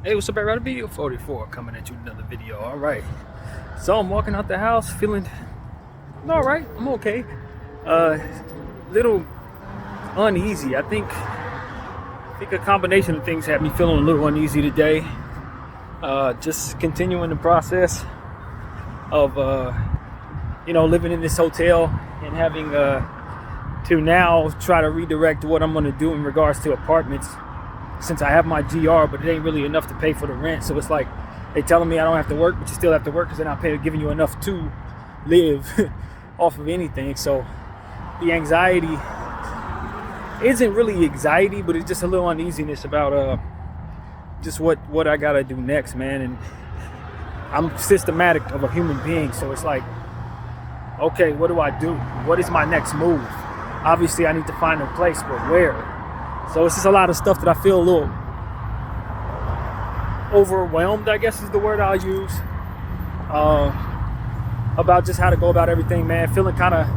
Hey, what's up, everybody? BDF 44 coming at you with another video. All right. So I'm walking out the house feeling all right. I'm okay. Little uneasy. I think a combination of things had me feeling a little uneasy today. Just continuing the process of living in this hotel and having to now try to redirect what I'm going to do in regards to apartments. Since I have my GR, but it ain't really enough to pay for the rent. So it's like they telling me I don't have to work, but you still have to work because they're not giving you enough to live off of anything. So the anxiety isn't really anxiety, but it's just a little uneasiness about just what I gotta do next, man. And I'm systematic of a human being, so it's like, okay, what do I do? What is my next move? Obviously, I need to find a place, but where? So it's just a lot of stuff that I feel a little overwhelmed, I guess is the word I'll use, about just how to go about everything, man. Feeling kind of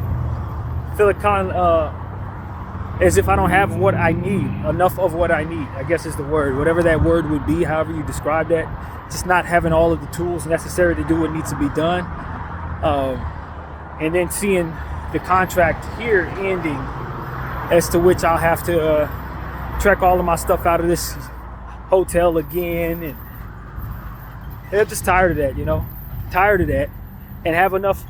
as if I don't have what I need, enough of what I need, I guess is the word. Whatever that word would be, however you describe that. Just not having all of the tools necessary to do what needs to be done. And then seeing the contract here ending, as to which I'll have to trek all of my stuff out of this hotel again, and I'm just tired of that, and have enough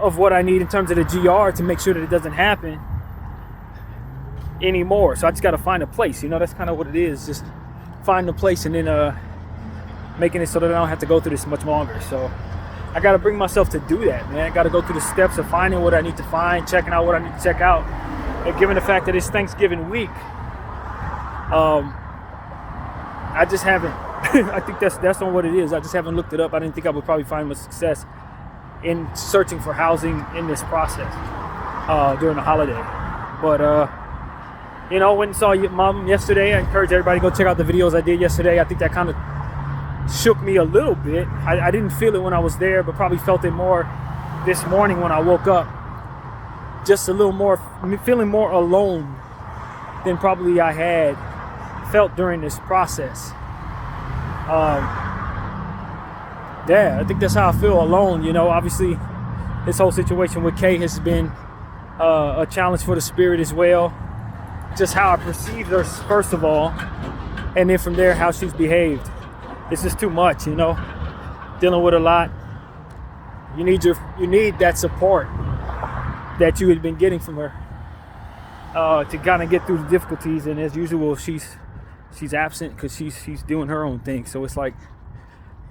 of what I need in terms of the GR to make sure that it doesn't happen anymore. So I just got to find a place, that's kind of what it is, just find a place and then making it so that I don't have to go through this much longer. So I got to bring myself to do that, man. I got to go through the steps of finding what I need to find, checking out what I need to check out. And given the fact that it's Thanksgiving week, I just haven't. I think that's on what it is. I just haven't looked it up. I didn't think I would probably find much success in searching for housing in this process during the holiday. But went and saw your mom yesterday. I encourage everybody to go check out the videos I did yesterday. I think that kind of shook me a little bit. I didn't feel it when I was there, but probably felt it more this morning when I woke up. Just a little more, feeling more alone than probably I had felt during this process. I think that's how I feel, alone. Obviously this whole situation with Kay has been a challenge for the spirit as well. Just how I perceived her, first of all, and then from there how she's behaved. It's just too much, dealing with a lot. You need that support that you had been getting from her to kind of get through the difficulties, and as usual she's absent because she's doing her own thing. So it's like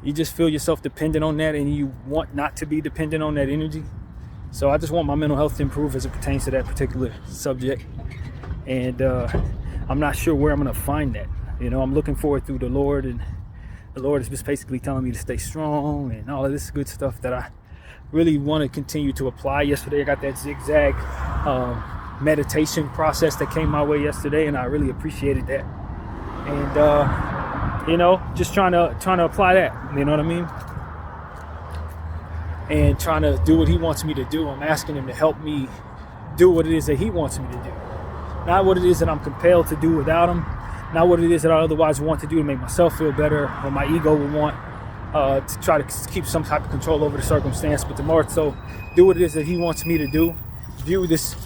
you just feel yourself dependent on that, and you want not to be dependent on that energy. So I just want my mental health to improve as it pertains to that particular subject, and I'm not sure where I'm going to find that. I'm looking forward through the Lord, and the Lord is just basically telling me to stay strong and all of this good stuff that I really want to continue to apply. Yesterday I got that zigzag meditation process that came my way yesterday, and I really appreciated that. And just trying to apply that, you know what I mean? And trying to do what he wants me to do. I'm asking him to help me do what it is that he wants me to do. Not what it is that I'm compelled to do without him. Not what it is that I otherwise want to do to make myself feel better, or my ego would want to try to keep some type of control over the circumstance, but to more so do what it is that he wants me to do, view this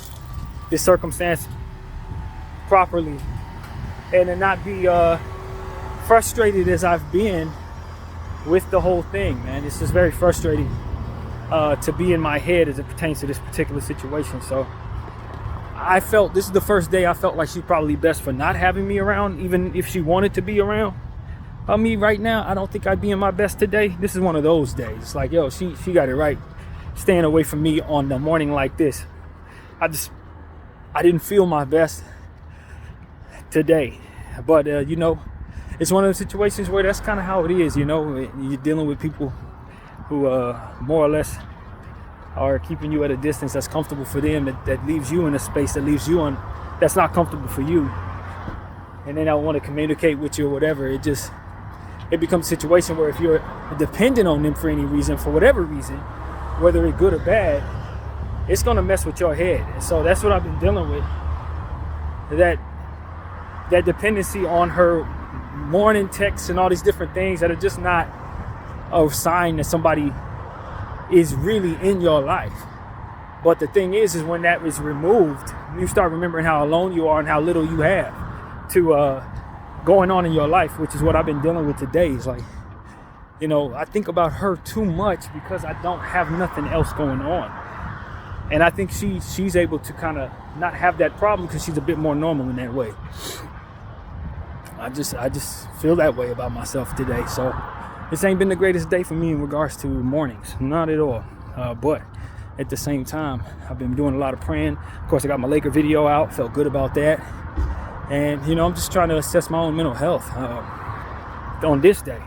circumstance properly, and to not be frustrated as I've been with the whole thing, man. It's just very frustrating to be in my head as it pertains to this particular situation. So I felt this is the first day I felt like she's probably best for not having me around, even if she wanted to be around. Me right now, I don't think I'd be in my best today. This is one of those days. It's like, yo, she got it right, staying away from me on the morning like this. I didn't feel my best today, but it's one of the situations where that's kind of how it is. You're dealing with people who more or less are keeping you at a distance that's comfortable for them, that leaves you in a space that leaves you on that's not comfortable for you, and then I want to communicate with you or whatever. It becomes a situation where if you're dependent on them for any reason, for whatever reason, whether it's good or bad, it's going to mess with your head. And so that's what I've been dealing with. That dependency on her morning texts and all these different things that are just not a sign that somebody is really in your life. But the thing is when that is removed, you start remembering how alone you are and how little you have to going on in your life, which is what I've been dealing with today. It's like, I think about her too much because I don't have nothing else going on. And I think she's able to kind of not have that problem because she's a bit more normal in that way. I just feel that way about myself today. So this ain't been the greatest day for me in regards to mornings, not at all. But at the same time, I've been doing a lot of praying. Of course, I got my Laker video out, felt good about that. And, I'm just trying to assess my own mental health on this day.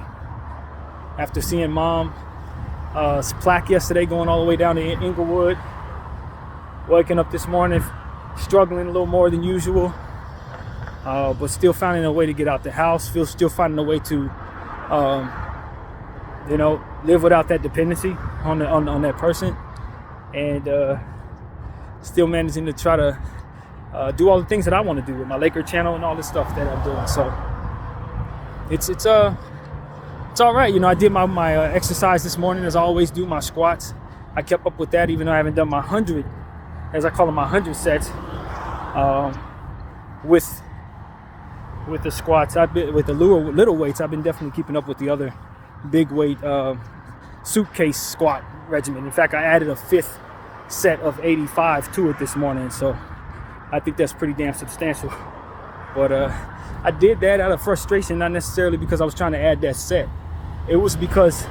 After seeing Mom's plaque yesterday going all the way down to Inglewood, waking up this morning, struggling a little more than usual, but still finding a way to get out the house, still finding a way to, live without that dependency on that person, and still managing to try to do all the things that I want to do with my Laker channel and all this stuff that I'm doing. So it's all right. I did my exercise this morning as I always do, my squats. I kept up with that even though I haven't done my 100, as I call them, my 100 sets with the squats. With the little weights, I've been definitely keeping up with the other big weight suitcase squat regimen. In fact, I added a 5th set of 85 to it this morning, so I think that's pretty damn substantial. But I did that out of frustration, not necessarily because I was trying to add that set. It was because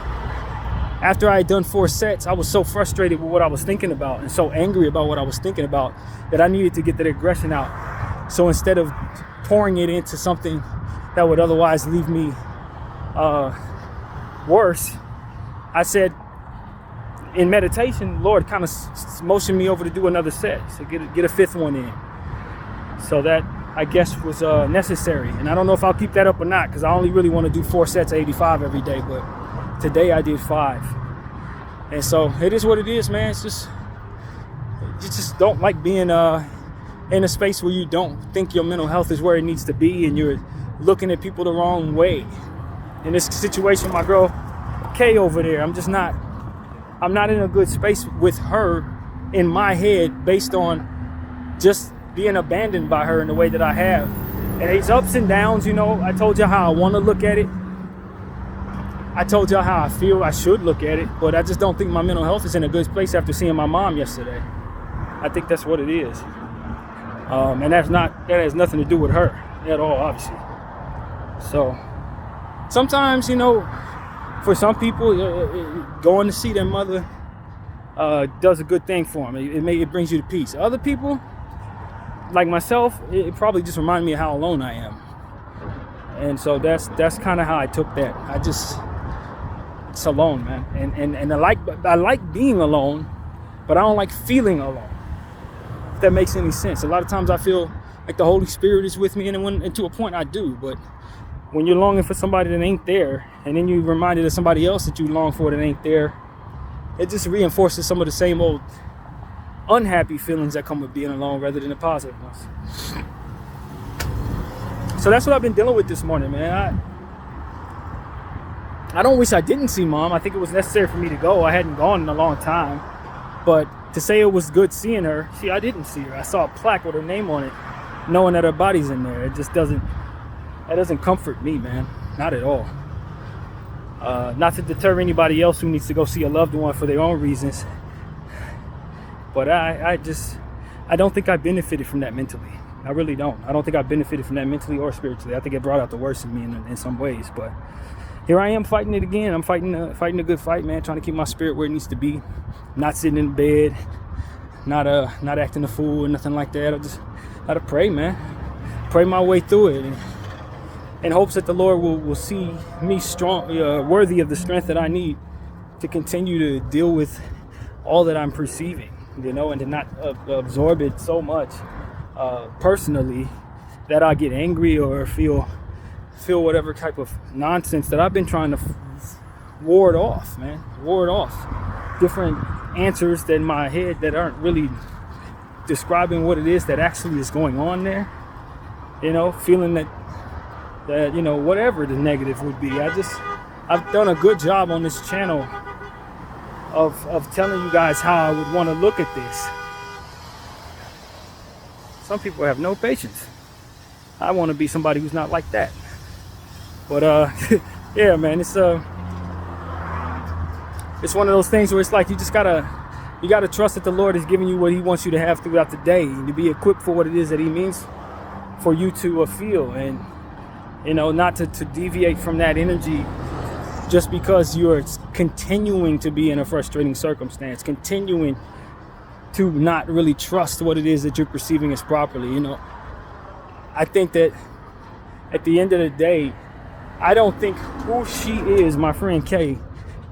after I had done 4 sets, I was so frustrated with what I was thinking about and so angry about what I was thinking about that I needed to get that aggression out. So instead of pouring it into something that would otherwise leave me worse, I said, in meditation, Lord kind of motioned me over to do another set, so get a 5th one in. So that, I guess, was necessary. And I don't know if I'll keep that up or not, because I only really want to do 4 sets of 85 every day, but today I did 5. And so it is what it is, man. It's just, you just don't like being in a space where you don't think your mental health is where it needs to be, and you're looking at people the wrong way. In this situation, my girl Kay over there, I'm not in a good space with her in my head based on just being abandoned by her in the way that I have. And it's ups and downs, I told you how I want to look at it. I told you how I feel I should look at it, but I just don't think my mental health is in a good place after seeing my mom yesterday. I think that's what it is. And that has nothing to do with her at all, obviously. So sometimes, for some people, going to see their mother does a good thing for them. It brings you to peace. Other people, like myself, it probably just reminded me of how alone I am. And so that's kind of how I took that. It's alone, man. And I like being alone, but I don't like feeling alone. If that makes any sense. A lot of times I feel like the Holy Spirit is with me, and to a point I do, but when you're longing for somebody that ain't there, and then you're reminded of somebody else that you long for that ain't there, it just reinforces some of the same old unhappy feelings that come with being alone rather than the positive ones. So that's what I've been dealing with this morning, man. I don't wish I didn't see Mom. I think it was necessary for me to go. I hadn't gone in a long time. But to say it was good seeing her, I didn't see her. I saw a plaque with her name on it, knowing that her body's in there. It just doesn't comfort me, man. Not at all. Not to deter anybody else who needs to go see a loved one for their own reasons. But I don't think I benefited from that mentally. I really don't. I don't think I benefited from that mentally or spiritually. I think it brought out the worst in me in some ways. But here I am fighting it again. I'm fighting a good fight, man. Trying to keep my spirit where it needs to be. Not sitting in bed. Not acting a fool or nothing like that. I just gotta pray, man. Pray my way through it. In hopes that the Lord will see me strong, worthy of the strength that I need to continue to deal with all that I'm perceiving, and to not absorb it so much personally that I get angry or feel whatever type of nonsense that I've been trying to ward off, man. Ward off different answers in my head that aren't really describing what it is that actually is going on there. Feeling that that, you know, whatever the negative would be. I've done a good job on this channel of telling you guys how I would want to look at this. Some people have no patience. I want to be somebody who's not like that. But yeah, man, it's one of those things where it's like you gotta trust that the Lord is giving you what He wants you to have throughout the day, and to be equipped for what it is that He means for you to feel, and you know, not to deviate from that energy just because you're continuing to be in a frustrating circumstance, continuing to not really trust what it is that you're perceiving as properly. You know, I think that at the end of the day, I don't think who she is, my friend Kay,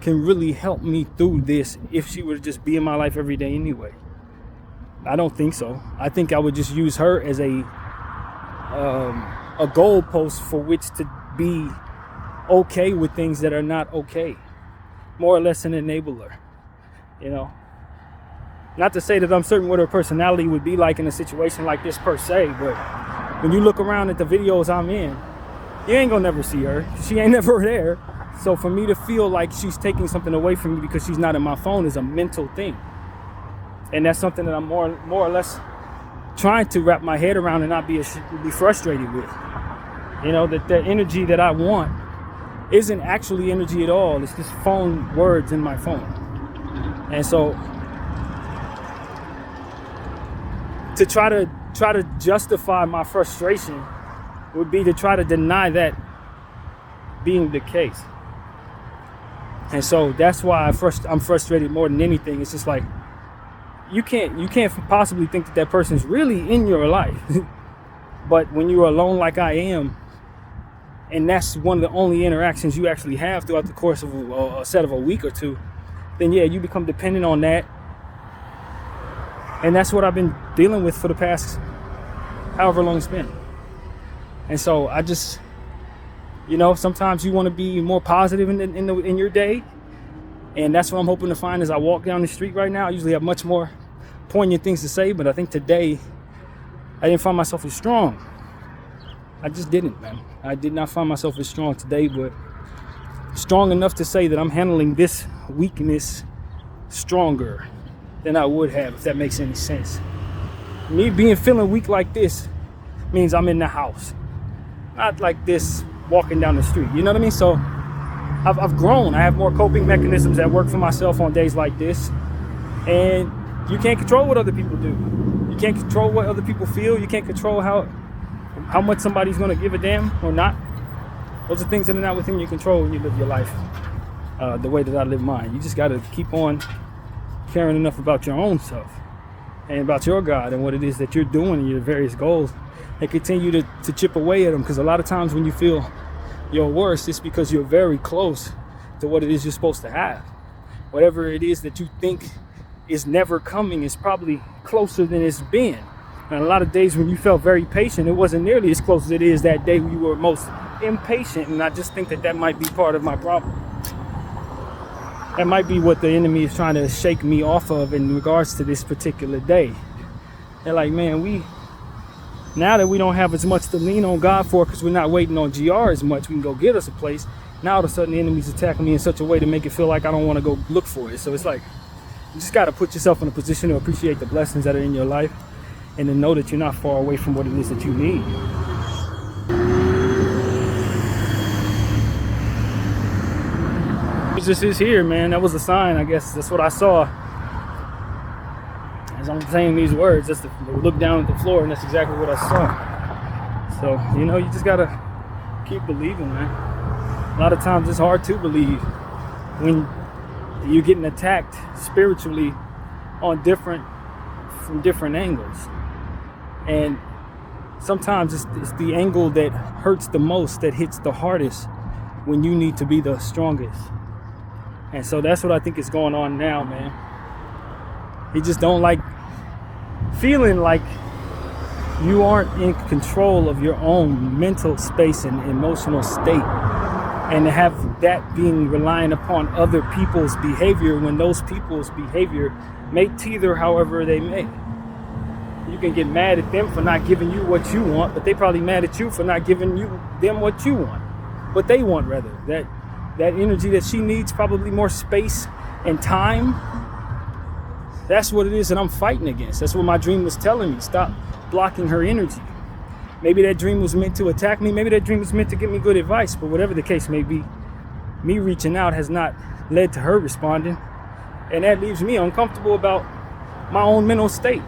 can really help me through this if she were to just be in my life every day anyway. I don't think so. I think I would just use her as a goalpost for which to be okay with things that are not okay. More or less an enabler, you know. Not to say that I'm certain what her personality would be like in a situation like this per se, but when you look around at the videos I'm in, you ain't gonna never see her. She ain't never there. So for me to feel like she's taking something away from me because she's not in my phone is a mental thing. And that's something that I'm more or less trying to wrap my head around and not be frustrated with. You know, that the energy that I want isn't actually energy at all. It's just phone words in my phone. And so to try to justify my frustration would be to try to deny that being the case. And so that's why I'm frustrated more than anything. It's just like you can't possibly think that that person's really in your life. But when you're alone like I am, and that's one of the only interactions you actually have throughout the course of a set of a week or two, then yeah, you become dependent on that. And that's what I've been dealing with for the past however long it's been. And so I just, you know, sometimes you want to be more positive in your day. And that's what I'm hoping to find as I walk down the street right now. I usually have much more poignant things to say, but I think today I didn't find myself as strong. I just didn't, man. I did not find myself as strong today, but strong enough to say that I'm handling this weakness stronger than I would have, if that makes any sense. Me feeling weak like this means I'm in the house, not like this walking down the street. You know what I mean? So I've grown. I have more coping mechanisms that work for myself on days like this. And you can't control what other people do. You can't control what other people feel. You can't control how much somebody's going to give a damn or not. Those are things that are not within your control when you live your life the way that I live mine. You just got to keep on caring enough about your own self and about your God and what it is that you're doing and your various goals, and continue to chip away at them. Because a lot of times when you feel your worst, it's because you're very close to what it is you're supposed to have. Whatever it is that you think is never coming is probably closer than it's been. And a lot of days when you felt very patient, it wasn't nearly as close as it is that day when you were most impatient. And I just think that might be part of my problem. That might be what the enemy is trying to shake me off of in regards to this particular day. They're like, man, now that we don't have as much to lean on God for because we're not waiting on GR as much, we can go get us a place. Now all of a sudden the enemy's attacking me in such a way to make it feel like I don't want to go look for it. So it's like, you just got to put yourself in a position to appreciate the blessings that are in your life, and to know that you're not far away from what it is that you need. Jesus is here, man. That was a sign, I guess. That's what I saw. As I'm saying these words, that's look down at the floor, and that's exactly what I saw. So, you know, you just got to keep believing, man. A lot of times it's hard to believe when you're getting attacked spiritually from different angles. And sometimes it's the angle that hurts the most that hits the hardest when you need to be the strongest. And so that's what I think is going on now, man. You just don't like feeling like you aren't in control of your own mental space and emotional state, and to have that being reliant upon other people's behavior when those people's behavior may teeter however they may. You You can get mad at them for not giving you what you want, but they probably mad at you for not giving them what you want, what they want rather. That energy that she needs, probably more space and time. That's what it is that I'm fighting against. That's what my dream was telling me. Stop blocking her energy. Maybe that dream was meant to attack me. Maybe that dream was meant to give me good advice. But whatever the case may be, me reaching out has not led to her responding. And that leaves me uncomfortable about my own mental state.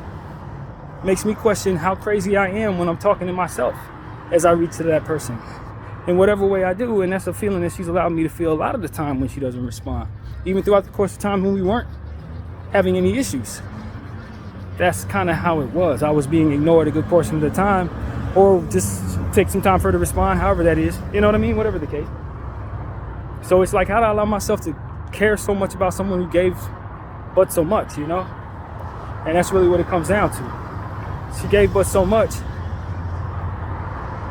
Makes me question how crazy I am when I'm talking to myself as I reach to that person. In whatever way I do. And that's a feeling that she's allowed me to feel a lot of the time when she doesn't respond. Even throughout the course of time when we weren't having any issues. That's kind of how it was. I was being ignored a good portion of the time, or just take some time for her to respond, however that is. You know what I mean? Whatever the case. So it's like, how do I allow myself to care so much about someone who gave but so much, you know? And that's really what it comes down to. She gave but so much.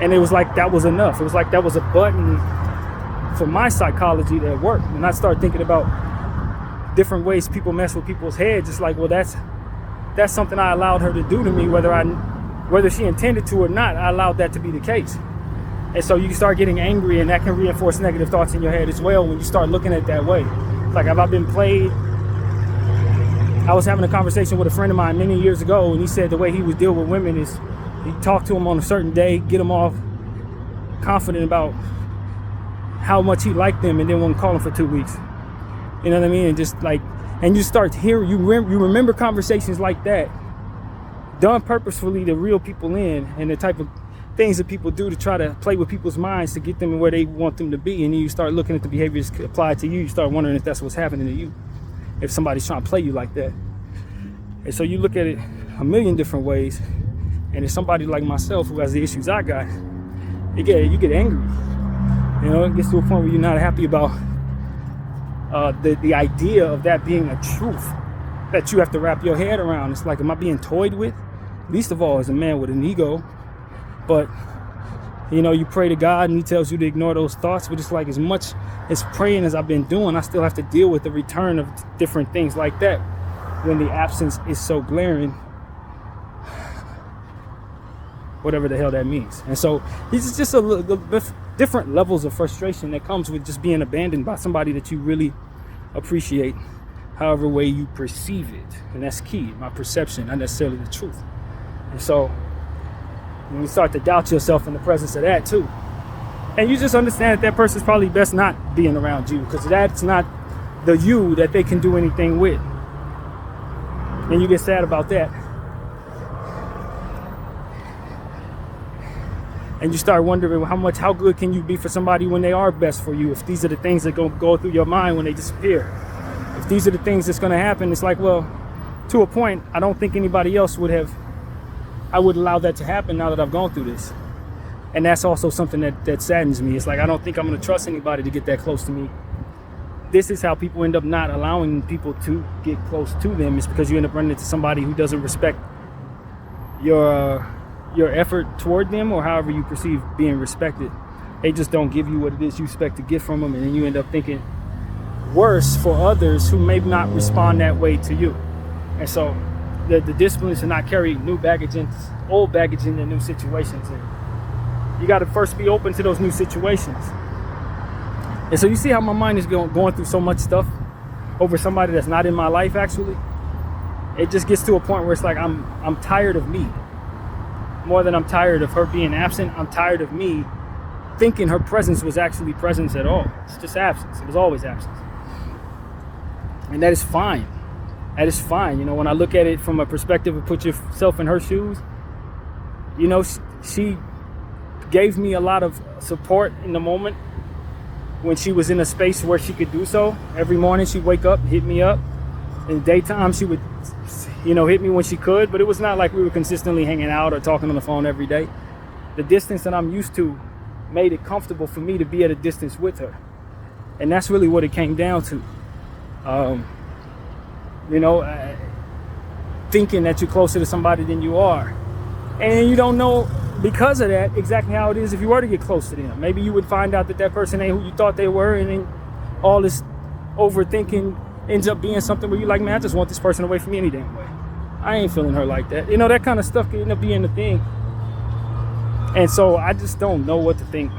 And it was like that was enough. It was like that was a button for my psychology that worked. And I started thinking about different ways people mess with people's heads. It's like, well, that's something I allowed her to do to me, whether she intended to or not. I allowed that to be the case. And so you start getting angry, and that can reinforce negative thoughts in your head as well when you start looking at it that way. Like, have I been played? I was having a conversation with a friend of mine many years ago, and he said the way he would deal with women is he'd talk to them on a certain day, get them all confident about how much he liked them, and then wouldn't call them for 2 weeks. You know what I mean? And just like, and you start to hear, you remember conversations like that done purposefully to reel people in, and the type of things that people do to try to play with people's minds to get them where they want them to be. And then you start looking at the behaviors applied to you. You start wondering if that's what's happening to you, if somebody's trying to play you like that. And so you look at it a million different ways. And if somebody like myself who has the issues I got, you get angry. You know, it gets to a point where you're not happy about the idea of that being a truth that you have to wrap your head around. It's like, am I being toyed with? Least of all, as a man with an ego. But, you know, you pray to God and he tells you to ignore those thoughts. But it's like, as much as praying as I've been doing, I still have to deal with the return of different things like that when the absence is so glaring. Whatever the hell that means. And so it's just different levels of frustration that comes with just being abandoned by somebody that you really appreciate, however way you perceive it. And that's key, my perception, not necessarily the truth. And so when you start to doubt yourself in the presence of that too, and you just understand that person's probably best not being around you, because that's not the you that they can do anything with. And you get sad about that. And you start wondering how good can you be for somebody when they are best for you, if these are the things that go through your mind when they disappear. If these are the things that's going to happen, it's like, well, to a point, I don't think anybody else I would allow that to happen now that I've gone through this. And that's also something that saddens me. It's like, I don't think I'm going to trust anybody to get that close to me. This is how people end up not allowing people to get close to them. It's because you end up running into somebody who doesn't respect your effort toward them, or however you perceive being respected. They just don't give you what it is you expect to get from them, and then you end up thinking worse for others who may not respond that way to you. And so the discipline is to not carry old baggage into new situations. And you got to first be open to those new situations. And so you see how my mind is going through so much stuff over somebody that's not in my life. Actually, it just gets to a point where it's like I'm tired of me. More than I'm tired of her being absent, I'm tired of me thinking her presence was actually presence at all. It's just absence. It was always absence. And that is fine. That is fine. You know, when I look at it from a perspective of put yourself in her shoes, you know, she gave me a lot of support in the moment when she was in a space where she could do so. Every morning she'd wake up, hit me up. In the daytime, she would, you know, hit me when she could, but it was not like we were consistently hanging out or talking on the phone every day. The distance that I'm used to made it comfortable for me to be at a distance with her. And that's really what it came down to. Thinking that you're closer to somebody than you are. And you don't know, because of that, exactly how it is if you were to get close to them. Maybe you would find out that person ain't who you thought they were, and then all this overthinking ends up being something where you're like, man, I just want this person away from me any damn way. I ain't feeling her like that. That kind of stuff can end up being the thing. And so I just don't know what to think.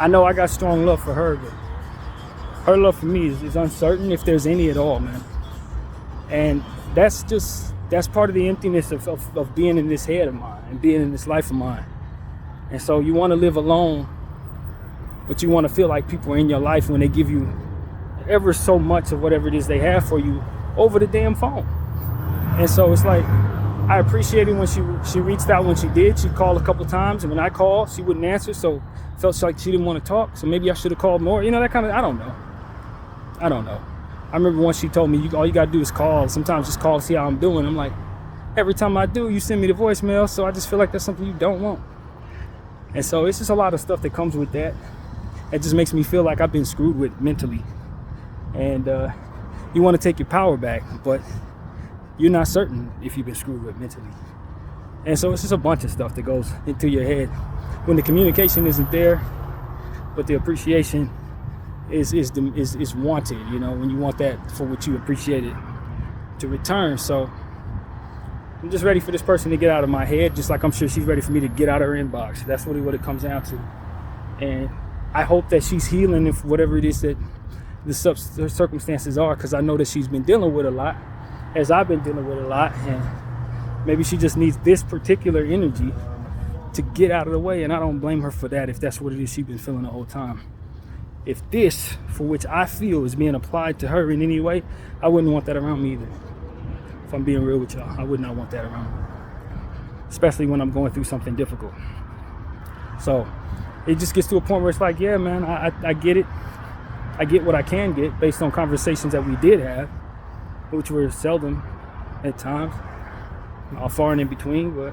I know I got strong love for her, but her love for me is uncertain, if there's any at all, man. And that's part of the emptiness of being in this head of mine and being in this life of mine. And so you want to live alone, but you want to feel like people are in your life when they give you ever so much of whatever it is they have for you over the damn phone. And so it's like, I appreciated when she reached out when she did. She called a couple times, and when I called, she wouldn't answer, so it felt like she didn't want to talk. So maybe I should have called more. That kind of, I don't know. I remember once she told me, all you gotta do is call. Sometimes just call to see how I'm doing. I'm like, every time I do, you send me the voicemail, so I just feel like that's something you don't want. And so it's just a lot of stuff that comes with that. It just makes me feel like I've been screwed with mentally. And you want to take your power back, but you're not certain if you've been screwed with mentally. And so it's just a bunch of stuff that goes into your head when the communication isn't there, but the appreciation is wanted, when you want that for what you appreciated to return. So I'm just ready for this person to get out of my head, just like I'm sure she's ready for me to get out of her inbox. That's really what it comes down to. And I hope that she's healing, if whatever it is that the circumstances are, because I know that she's been dealing with a lot, as I've been dealing with a lot, and maybe she just needs this particular energy to get out of the way, and I don't blame her for that if that's what it is she's been feeling the whole time. If this, for which I feel, is being applied to her in any way, I wouldn't want that around me either. If I'm being real with y'all, I would not want that around me, especially when I'm going through something difficult. So it just gets to a point where it's like, yeah, man, I get it. I get what I can get based on conversations that we did have, which were seldom at times, far and in between. But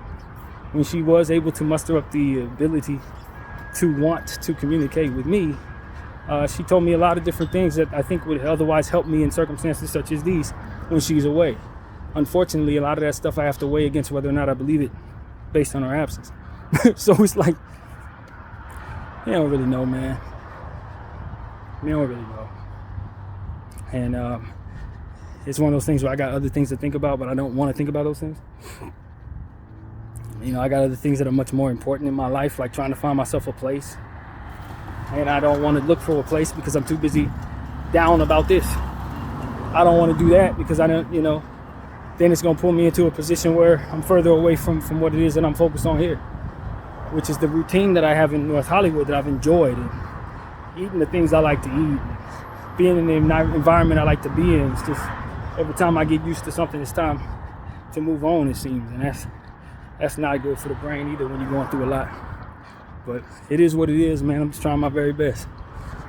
when she was able to muster up the ability to want to communicate with me, she told me a lot of different things that I think would otherwise help me in circumstances such as these when she's away. Unfortunately, a lot of that stuff I have to weigh against whether or not I believe it based on her absence. So it's like, you don't really know, man. You don't really know. And it's one of those things where I got other things to think about, but I don't want to think about those things. I got other things that are much more important in my life, like trying to find myself a place. And I don't want to look for a place because I'm too busy down about this. I don't want to do that because I don't, then it's going to pull me into a position where I'm further away from what it is that I'm focused on here, which is the routine that I have in North Hollywood that I've enjoyed, and eating the things I like to eat, being in the environment I like to be in. It's just every time I get used to something, it's time to move on, it seems. And that's not good for the brain either when you're going through a lot. But it is what it is, man. I'm just trying my very best.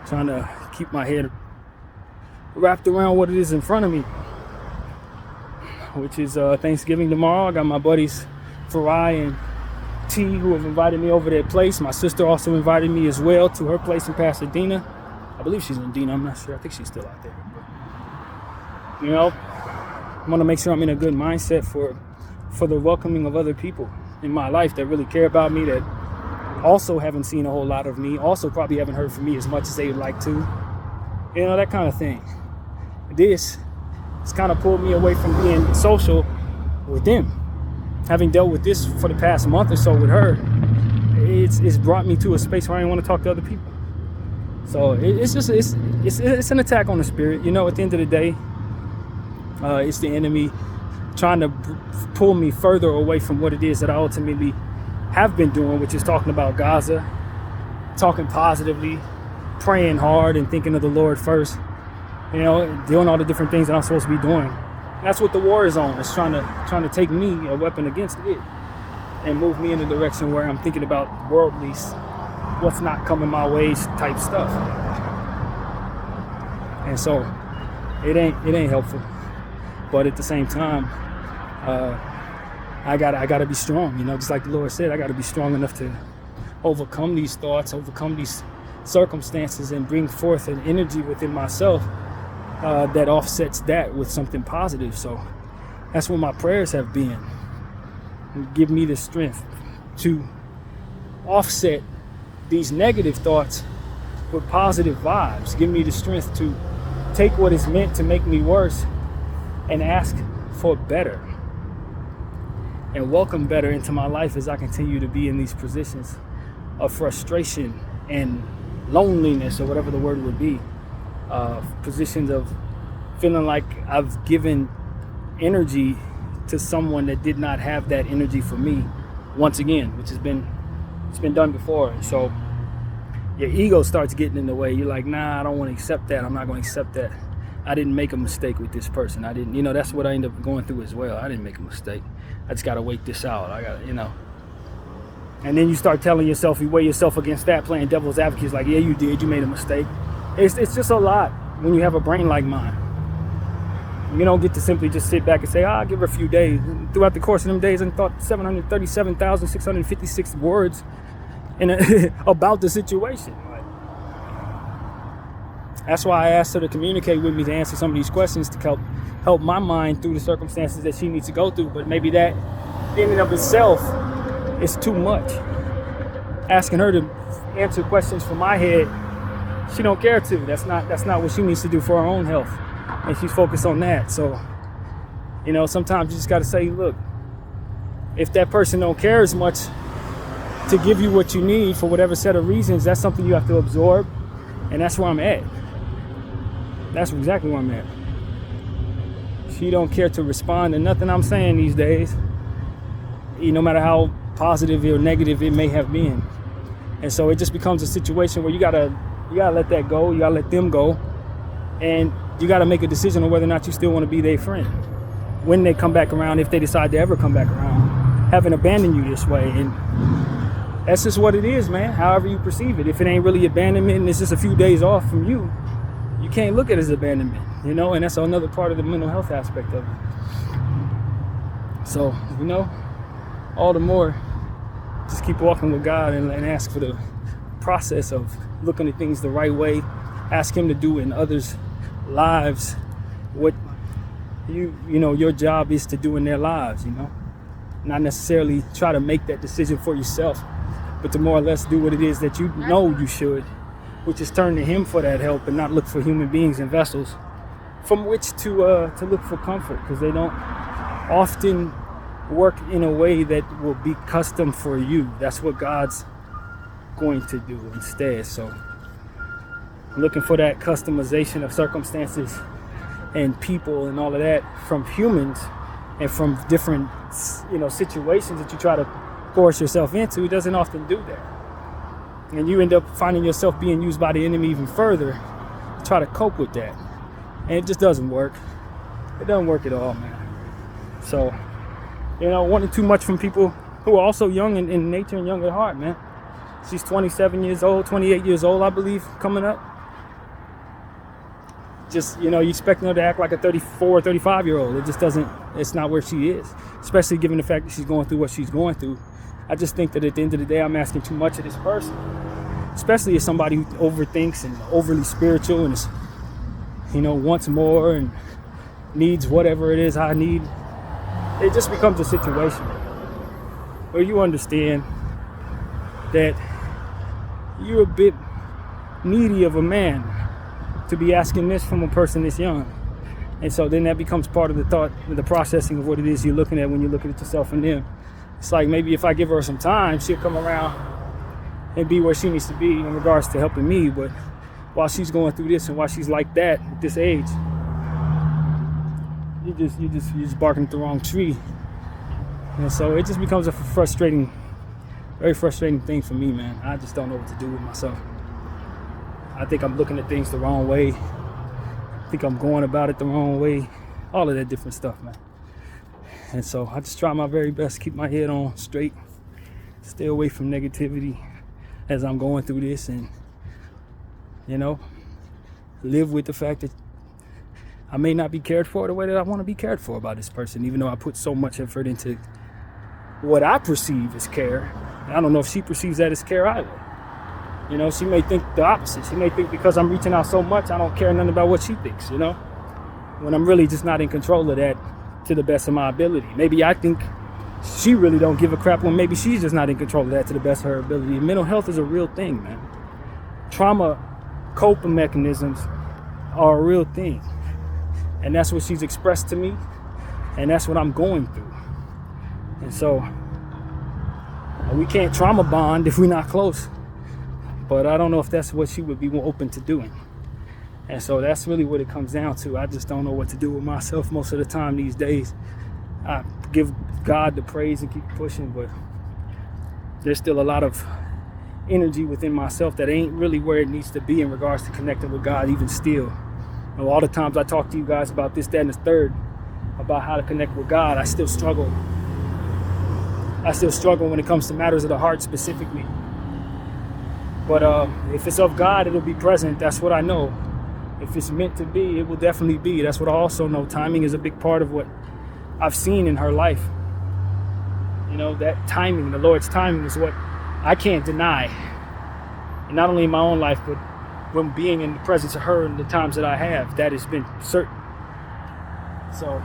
Trying to keep my head wrapped around what it is in front of me, which is Thanksgiving tomorrow. I got my buddies Farai and T who have invited me over to their place. My sister also invited me as well to her place in Pasadena. I believe she's in Dena, I'm not sure. I think she's still out there. But, I want to make sure I'm in a good mindset for the welcoming of other people in my life that really care about me, that also haven't seen a whole lot of me, also probably haven't heard from me as much as they would like to. That kind of thing. This has kind of pulled me away from being social with them. Having dealt with this for the past month or so with her, it's brought me to a space where I didn't want to talk to other people. So it's an attack on the spirit. At the end of the day, it's the enemy trying to pull me further away from what it is that I ultimately have been doing, which is talking about Gaza, talking positively, praying hard, and thinking of the Lord first. Doing all the different things that I'm supposed to be doing. That's what the war is on. It's trying to take me, a weapon against it, and move me in a direction where I'm thinking about worldly, what's not coming my way type stuff. And so it ain't helpful. But at the same time, I gotta be strong. Just like the Lord said, I gotta be strong enough to overcome these thoughts, overcome these circumstances, and bring forth an energy within myself that offsets that with something positive. So that's what my prayers have been. Give me the strength to offset these negative thoughts with positive vibes. Give me the strength to take what is meant to make me worse and ask for better and welcome better into my life as I continue to be in these positions of frustration and loneliness, or whatever the word would be, positions of feeling like I've given energy to someone that did not have that energy for me once again, which it's been done before. And so your ego starts getting in the way. You're like, nah, I don't want to accept that. I'm not going to accept that. I didn't make a mistake with this person. I didn't, that's what I ended up going through as well. I didn't make a mistake. I just got to wait this out. And then you start telling yourself, you weigh yourself against that, playing devil's advocate. It's like, yeah, you did. You made a mistake. It's just a lot when you have a brain like mine. You don't get to simply just sit back and say, I'll give her a few days. Throughout the course of them days, I thought 737,656 words about the situation. That's why I asked her to communicate with me to answer some of these questions to help my mind through the circumstances that she needs to go through. But maybe that in and of itself is too much. Asking her to answer questions for my head, she don't care to. That's not what she needs to do for her own health. And she's focused on that. So, sometimes you just got to say, look, if that person don't care as much to give you what you need for whatever set of reasons, that's something you have to absorb. And that's where I'm at. That's exactly where I'm at. She don't care to respond to nothing I'm saying these days, no matter how positive or negative it may have been. And so it just becomes a situation where you gotta let that go. You gotta let them go. And you got to make a decision on whether or not you still want to be their friend when they come back around, if they decide to ever come back around, having abandoned you this way. And that's just what it is, man, however you perceive it. If it ain't really abandonment and it's just a few days off from you, you can't look at it as abandonment, and that's another part of the mental health aspect of it. So, all the more, just keep walking with God and ask for the process of looking at things the right way. Ask Him to do in others' lives what your job is to do in their lives, not necessarily try to make that decision for yourself, but to more or less do what it is that you should, which is turn to Him for that help and not look for human beings and vessels from which to look for comfort, because they don't often work in a way that will be custom for you. That's what God's going to do instead. So looking for that customization of circumstances and people and all of that from humans and from different, situations that you try to force yourself into, it doesn't often do that. And you end up finding yourself being used by the enemy even further to try to cope with that. And it just doesn't work. It doesn't work at all, man. So, wanting too much from people who are also young in nature and young at heart, man. She's 27 years old, 28 years old, I believe, coming up. Just, you expecting her to act like a 34 or 35-year-old. It just doesn't, it's not where she is. Especially given the fact that she's going through what she's going through. I just think that at the end of the day, I'm asking too much of this person. Especially as somebody who overthinks and overly spiritual and is, wants more and needs whatever it is I need. It just becomes a situation where you understand that you're a bit needy of a man to be asking this from a person this young. And so then that becomes part of the thought, the processing of what it is you're looking at when you're looking at yourself and them. It's like, maybe if I give her some time, she'll come around and be where she needs to be in regards to helping me. But while she's going through this and while she's like that at this age, you're just barking at the wrong tree. And so it just becomes a very frustrating thing for me, man. I just don't know what to do with myself. I think I'm looking at things the wrong way. I think I'm going about it the wrong way. All of that different stuff, man. And so I just try my very best to keep my head on straight, stay away from negativity as I'm going through this, and live with the fact that I may not be cared for the way that I want to be cared for by this person, even though I put so much effort into what I perceive as care. I don't know if she perceives that as care either. She may think the opposite. She may think because I'm reaching out so much, I don't care nothing about what she thinks, when I'm really just not in control of that to the best of my ability. Maybe I think she really don't give a crap when maybe she's just not in control of that to the best of her ability. Mental health is a real thing, man. Trauma coping mechanisms are a real thing. And that's what she's expressed to me. And that's what I'm going through. And so we can't trauma bond if we're not close. But I don't know if that's what she would be more open to doing. And so that's really what it comes down to. I just don't know what to do with myself most of the time these days. I give God the praise and keep pushing, but there's still a lot of energy within myself that ain't really where it needs to be in regards to connecting with God even still. You know, all the times I talk to you guys about this, that, and the third, about how to connect with God, I still struggle. I still struggle when it comes to matters of the heart specifically. But if it's of God, it'll be present. That's what I know. If it's meant to be, it will definitely be. That's what I also know. Timing is a big part of what I've seen in her life. You know, that timing, the Lord's timing, is what I can't deny. And not only in my own life, but when being in the presence of her in the times that I have, that has been certain. So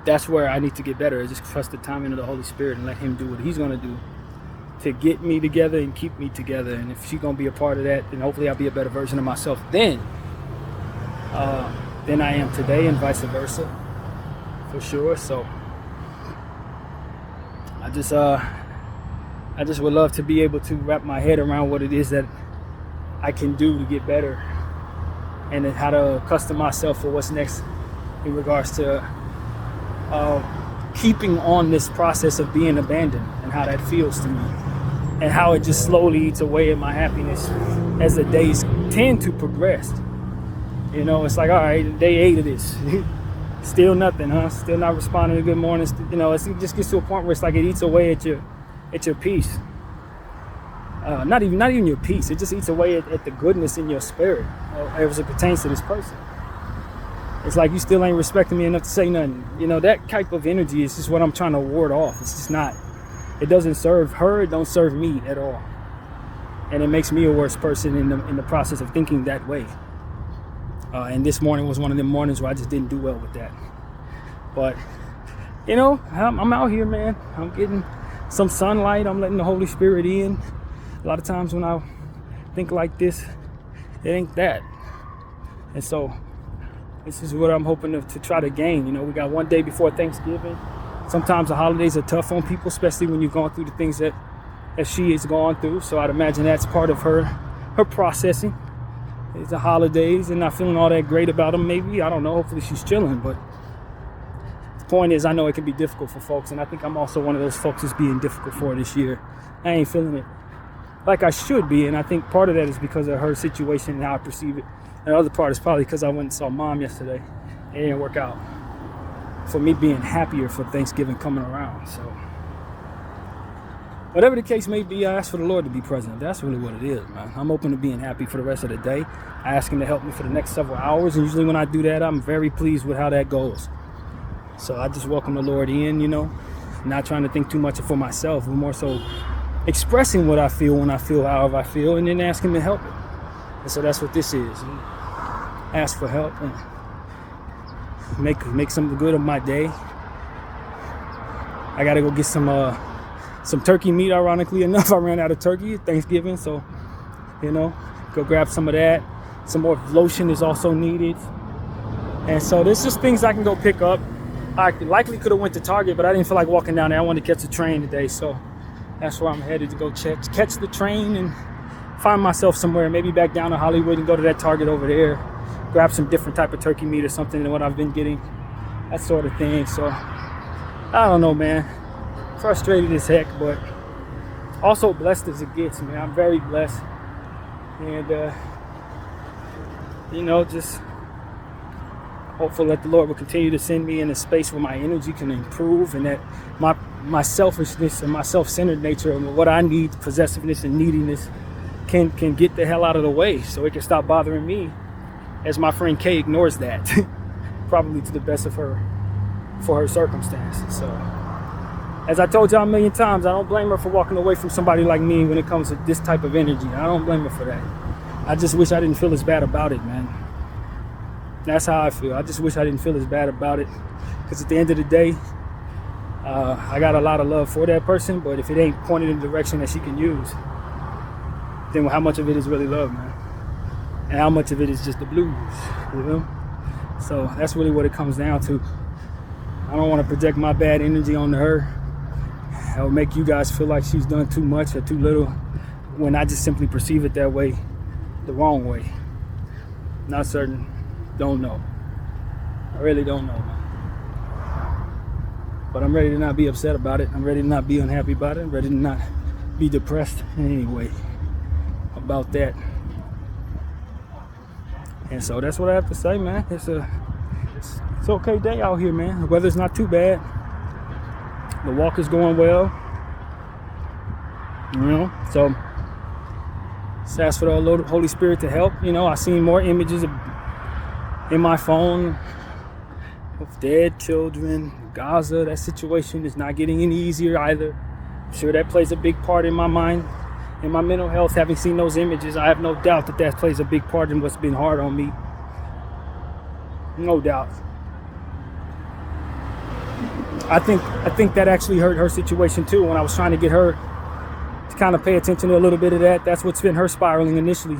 that's where I need to get better, is just trust the timing of the Holy Spirit and let him do what he's going to do to get me together and keep me together. And if she's going to be a part of that, then hopefully I'll be a better version of myself then than I am today, and vice versa, for sure. So I just would love to be able to wrap my head around what it is that I can do to get better, and then how to accustom myself for what's next in regards to keeping on this process of being abandoned, and how that feels to me, and how it just slowly eats away at my happiness as the days tend to progress. You know, it's like, all right, day 8 of this. Still nothing, huh? Still not responding to good mornings. You know, it just gets to a point where it's like it eats away at your peace. Not even your peace. It just eats away at the goodness in your spirit as it pertains to this person. It's like you still ain't respecting me enough to say nothing. You know, that type of energy is just what I'm trying to ward off. It's just not. It doesn't serve her. It don't serve me at all. And it makes me a worse person in the process of thinking that way. And this morning was one of them mornings where I just didn't do well with that. But, you know, I'm out here, man. I'm getting some sunlight. I'm letting the Holy Spirit in. A lot of times when I think like this, it ain't that. And so this is what I'm hoping to try to gain. You know, we got one day before Thanksgiving. Sometimes the holidays are tough on people, especially when you've gone through the things that she has gone through. So I'd imagine that's part of her processing. It's the holidays and not feeling all that great about them, maybe. I don't know. Hopefully she's chilling. But the point is, I know it can be difficult for folks. And I think I'm also one of those folks that's being difficult for this year. I ain't feeling it like I should be. And I think part of that is because of her situation and how I perceive it. And the other part is probably because I went and saw Mom yesterday. It didn't work out for me being happier for Thanksgiving coming around. So whatever the case may be, I ask for the Lord to be present. That's really what it is, man. I'm open to being happy for the rest of the day. I ask him to help me for the next several hours. And usually when I do that, I'm very pleased with how that goes. So I just welcome the Lord in, you know, not trying to think too much for myself, but more so expressing what I feel when I feel however I feel, and then ask him to help it. And so that's what this is. Ask for help and make some good of my day. I gotta go get some turkey meat. Ironically enough, I ran out of turkey at Thanksgiving, so you know, go grab some of that. Some more lotion is also needed, and so there's just things I can go pick up. I likely could have went to Target, but I didn't feel like walking down there. I wanted to catch a train today, so that's where I'm headed to go catch the train and find myself somewhere, maybe back down to Hollywood and go to that Target over there, grab some different type of turkey meat or something than what I've been getting, that sort of thing. So I don't know, man. Frustrated as heck, but also blessed as it gets, man. I'm very blessed, and you know, just hopeful that the Lord will continue to send me in a space where my energy can improve, and that my selfishness and my self-centered nature and what I need, possessiveness and neediness, can get the hell out of the way, so it can stop bothering me, as my friend Kay ignores that probably to the best of her for her circumstances. So as I told y'all a million times, I don't blame her for walking away from somebody like me when it comes to this type of energy. I don't blame her for that. I just wish I didn't feel as bad about it, man. That's how I feel. I just wish I didn't feel as bad about it, because at the end of the day, I got a lot of love for that person, but if it ain't pointed in the direction that she can use, then how much of it is really love, man? And how much of it is just the blues, you know? So that's really what it comes down to. I don't want to project my bad energy onto her. That would make you guys feel like she's done too much or too little, when I just simply perceive it that way, the wrong way. Not certain. Don't know. I really don't know. But I'm ready to not be upset about it. I'm ready to not be unhappy about it. I'm ready to not be depressed in any way about that. And so that's what I have to say, man. It's okay day out here, man. The weather's not too bad. The walk is going well. You know, so just ask for the Holy Spirit to help. You know, I seen more images in my phone of dead children. Gaza, that situation is not getting any easier either. I'm sure that plays a big part in my mind, in my mental health. Having seen those images, I have no doubt that plays a big part in what's been hard on me. No doubt. I think that actually hurt her situation too, when I was trying to get her to kind of pay attention to a little bit of that. That's what's been her spiraling initially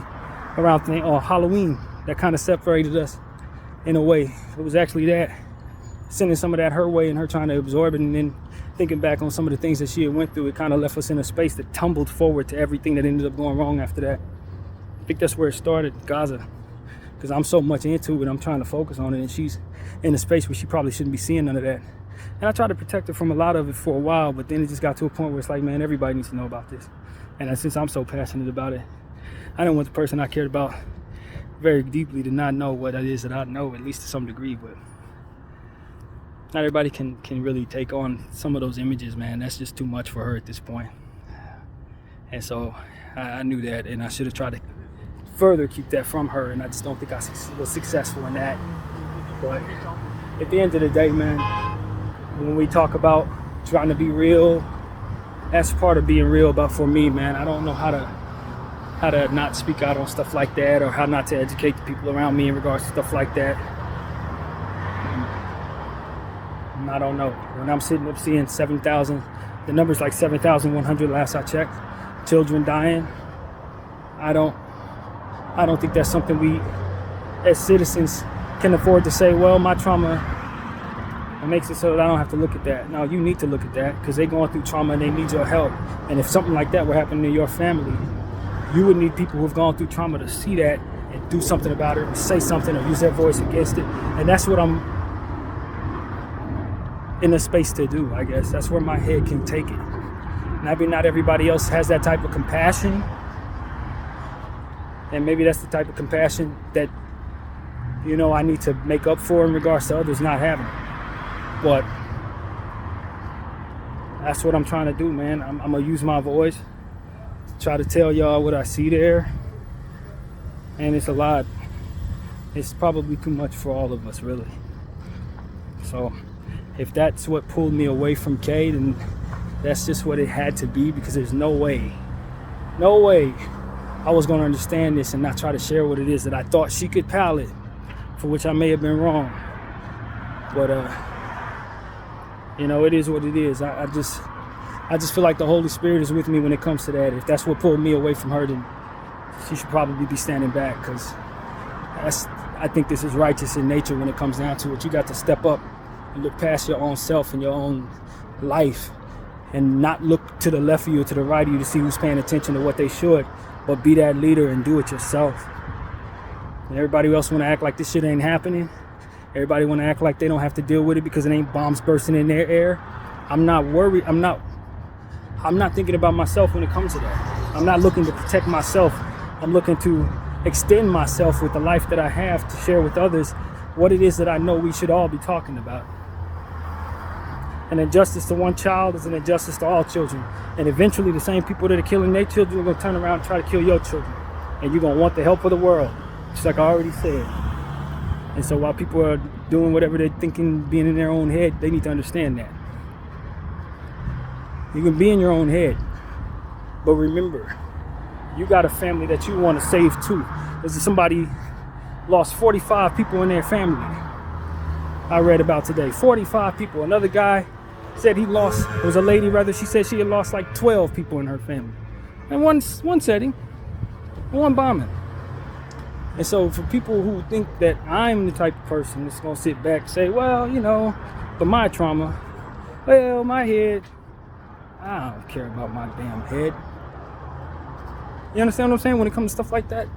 around Halloween. That kind of separated us in a way. It was actually that, sending some of that her way and her trying to absorb it, and then thinking back on some of the things that she had went through, it kind of left us in a space that tumbled forward to everything that ended up going wrong after that. I think that's where it started, Gaza, because I'm so much into it, I'm trying to focus on it, and she's in a space where she probably shouldn't be seeing none of that. And I tried to protect her from a lot of it for a while, but then it just got to a point where it's like, man, everybody needs to know about this. And since I'm so passionate about it, I don't want the person I cared about very deeply to not know what it is that I know, at least to some degree. But not everybody can really take on some of those images, man. That's just too much for her at this point. And so I knew that, and I should have tried to further keep that from her, and I just don't think I was successful in that. But at the end of the day, man, when we talk about trying to be real, that's part of being real. But for me, man, I don't know how to not speak out on stuff like that, or how not to educate the people around me in regards to stuff like that. I don't know. When I'm sitting up seeing 7,000, the number's like 7,100 last I checked, children dying, I don't think that's something we as citizens can afford to say, well, my trauma, it makes it so that I don't have to look at that. No, you need to look at that, because they're going through trauma and they need your help. And if something like that were happening to your family, you would need people who've gone through trauma to see that and do something about it, or say something, or use their voice against it. And that's what I'm in a space to do, I guess. That's where my head can take it. Maybe not everybody else has that type of compassion, and maybe that's the type of compassion that, you know, I need to make up for in regards to others not having. But that's what I'm trying to do, man. I'm gonna use my voice to try to tell y'all what I see there, and it's a lot. It's probably too much for all of us, really. So if that's what pulled me away from Kay, then that's just what it had to be, because there's no way I was going to understand this and not try to share what it is that I thought she could palate, for which I may have been wrong. But you know, it is what it is. I just feel like the Holy Spirit is with me when it comes to that. If that's what pulled me away from her, then she should probably be standing back, because I think this is righteous in nature when it comes down to it. You got to step up and look past your own self and your own life, and not look to the left of you or to the right of you to see who's paying attention to what they should, but be that leader and do it yourself. And everybody else want to act like this shit ain't happening. Everybody want to act like they don't have to deal with it because it ain't bombs bursting in their air. I'm not worried. I'm not thinking about myself when it comes to that. I'm not looking to protect myself. I'm looking to extend myself with the life that I have to share with others what it is that I know we should all be talking about. An injustice to one child is an injustice to all children. And eventually the same people that are killing their children are going to turn around and try to kill your children. And you're going to want the help of the world, just like I already said. And so while people are doing whatever they're thinking, being in their own head, they need to understand that. You can be in your own head, but remember, you got a family that you want to save too. There's somebody lost 45 people in their family. I read about today, 45 people. Another guy said it was a lady rather, she said she had lost like 12 people in her family. In one setting, one bombing. And so for people who think that I'm the type of person that's going to sit back and say, well, you know, but my trauma, well, my head, I don't care about my damn head. You understand what I'm saying when it comes to stuff like that?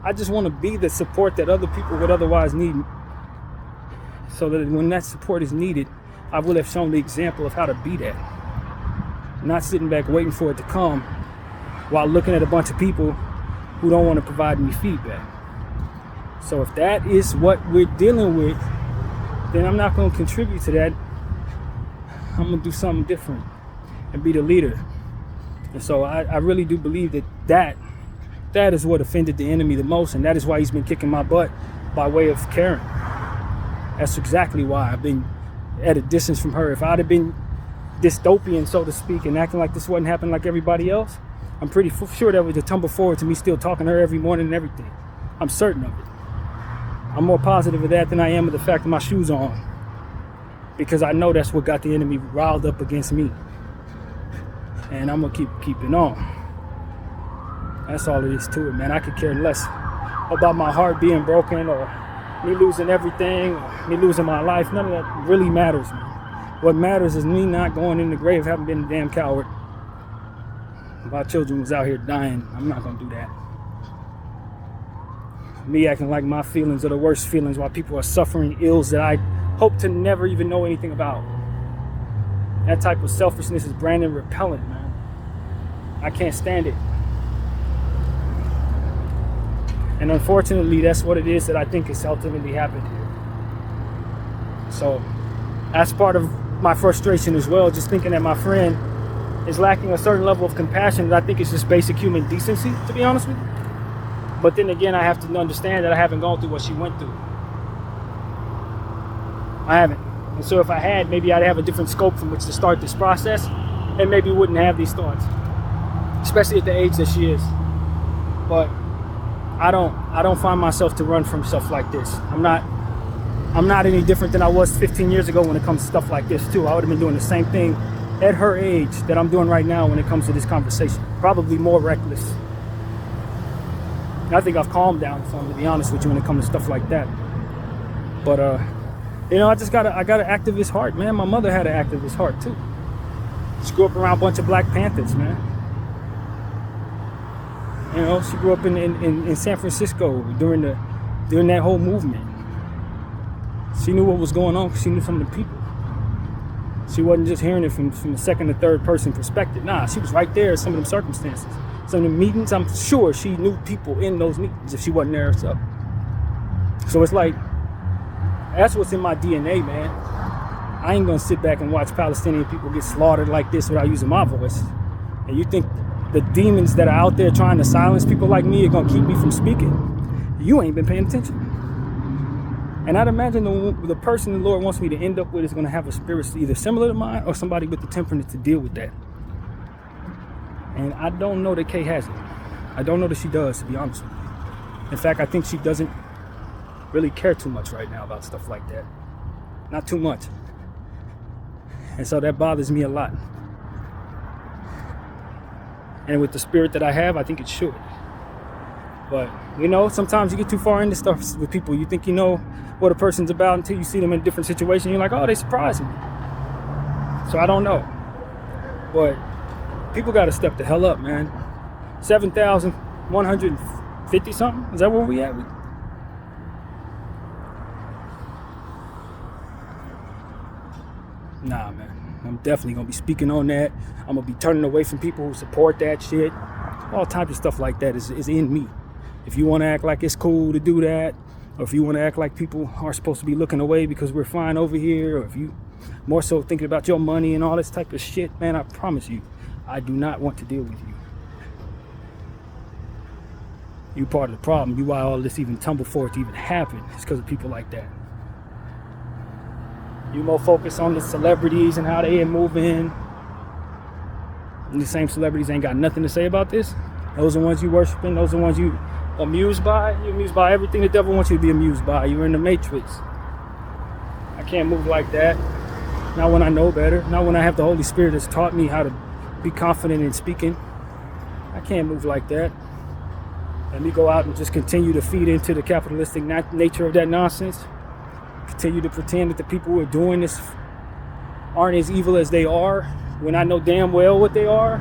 I just want to be the support that other people would otherwise need, so that when that support is needed, I will have shown the example of how to be that. Not sitting back waiting for it to come while looking at a bunch of people who don't want to provide me feedback. So if that is what we're dealing with, then I'm not going to contribute to that. I'm going to do something different and be the leader. And so I really do believe that is what offended the enemy the most, and that is why he's been kicking my butt by way of Karen. That's exactly why I've been at a distance from her. If I'd have been dystopian, so to speak, and acting like this wasn't happening like everybody else, I'm pretty sure that would tumble forward to me still talking to her every morning and everything. I'm certain of it. I'm more positive of that than I am of the fact that my shoes are on, because I know that's what got the enemy riled up against me, and I'm gonna keep it on. That's all it is to it, man. I could care less about my heart being broken or me losing everything or me losing my life. None of that really matters, man. What matters is me not going in the grave, having been a damn coward. If my children was out here dying, I'm not gonna do that. Me acting like my feelings are the worst feelings while people are suffering ills that I hope to never even know anything about. That type of selfishness is brand and repellent, man. I can't stand it. And unfortunately, that's what it is that I think has ultimately happened here. So that's part of my frustration as well, just thinking that my friend is lacking a certain level of compassion that I think is just basic human decency, to be honest with you. But then again, I have to understand that I haven't gone through what she went through. I haven't. And so if I had, maybe I'd have a different scope from which to start this process, and maybe wouldn't have these thoughts, especially at the age that she is. But I don't find myself to run from stuff like this. I'm not any different than I was 15 years ago when it comes to stuff like this too. I would have been doing the same thing at her age that I'm doing right now when it comes to this conversation. Probably more reckless. I think I've calmed down some, to be honest with you, when it comes to stuff like that. But you know, I got an activist heart, man. My mother had an activist heart too. She grew up around a bunch of Black Panthers, man. You know, she grew up in San Francisco during that whole movement. She knew what was going on because she knew some of the people. She wasn't just hearing it from a second or third person perspective. Nah, she was right there in some of them circumstances. Some of the meetings, I'm sure she knew people in those meetings if she wasn't there herself. So it's like, that's what's in my DNA, man. I ain't gonna sit back and watch Palestinian people get slaughtered like this without using my voice. And you think the demons that are out there trying to silence people like me are gonna keep me from speaking? You ain't been paying attention. And I'd imagine the person the Lord wants me to end up with is gonna have a spirit either similar to mine or somebody with the temperament to deal with that. And I don't know that Kay has it. I don't know that she does, to be honest with you. In fact, I think she doesn't really care too much right now about stuff like that. Not too much. And so that bothers me a lot. And with the spirit that I have, I think it should. But, you know, sometimes you get too far into stuff with people. You think you know what a person's about until you see them in a different situation. You're like, oh, they surprised me. So I don't know. But people got to step the hell up, man. 7,150 something? Is that where we at? Nah, man. I'm definitely going to be speaking on that. I'm going to be turning away from people who support that shit. All types of stuff like that is in me. If you want to act like it's cool to do that, or if you want to act like people are supposed to be looking away because we're fine over here, or if you more so thinking about your money and all this type of shit, man, I promise you, I do not want to deal with you. You part of the problem. You why all this even tumble forward to even happen. It's because of people like that. You more focus on the celebrities and how they are moving. And the same celebrities ain't got nothing to say about this. Those are the ones you worshiping. Those are the ones you amused by. You're amused by everything the devil wants you to be amused by. You're in the matrix. I can't move like that. Not when I know better. Not when I have the Holy Spirit that's taught me how to be confident in speaking. I can't move like that. Let me go out and just continue to feed into the capitalistic nature of that nonsense. Continue to pretend that the people who are doing this aren't as evil as they are, when I know damn well what they are.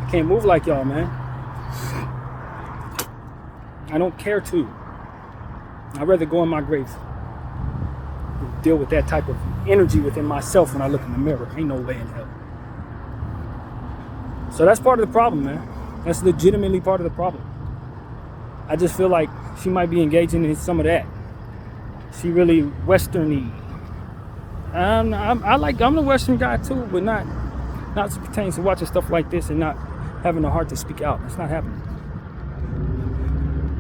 I can't move like y'all, man. I don't care to. I'd rather go in my grave than deal with that type of energy within myself when I look in the mirror. Ain't no way in hell. So that's part of the problem, man. That's legitimately part of the problem. I just feel like she might be engaging in some of that. She really Western-y. I'm the Western guy too, but not as it pertains to watching stuff like this and not having the heart to speak out. It's not happening.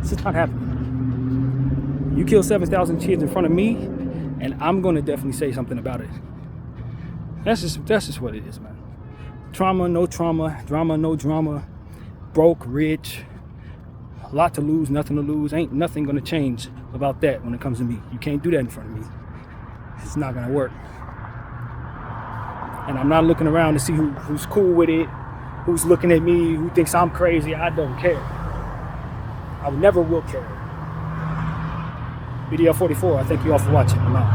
It's just not happening. You kill 7,000 kids in front of me, and I'm gonna definitely say something about it. That's just what it is, man. Trauma, no trauma. Drama, no drama. Broke, rich. A lot to lose, nothing to lose. Ain't nothing gonna change about that when it comes to me. You can't do that in front of me. It's not gonna work. And I'm not looking around to see who's cool with it, who's looking at me, who thinks I'm crazy. I don't care. I never will care. BDF 44, I thank you all for watching. I'm out.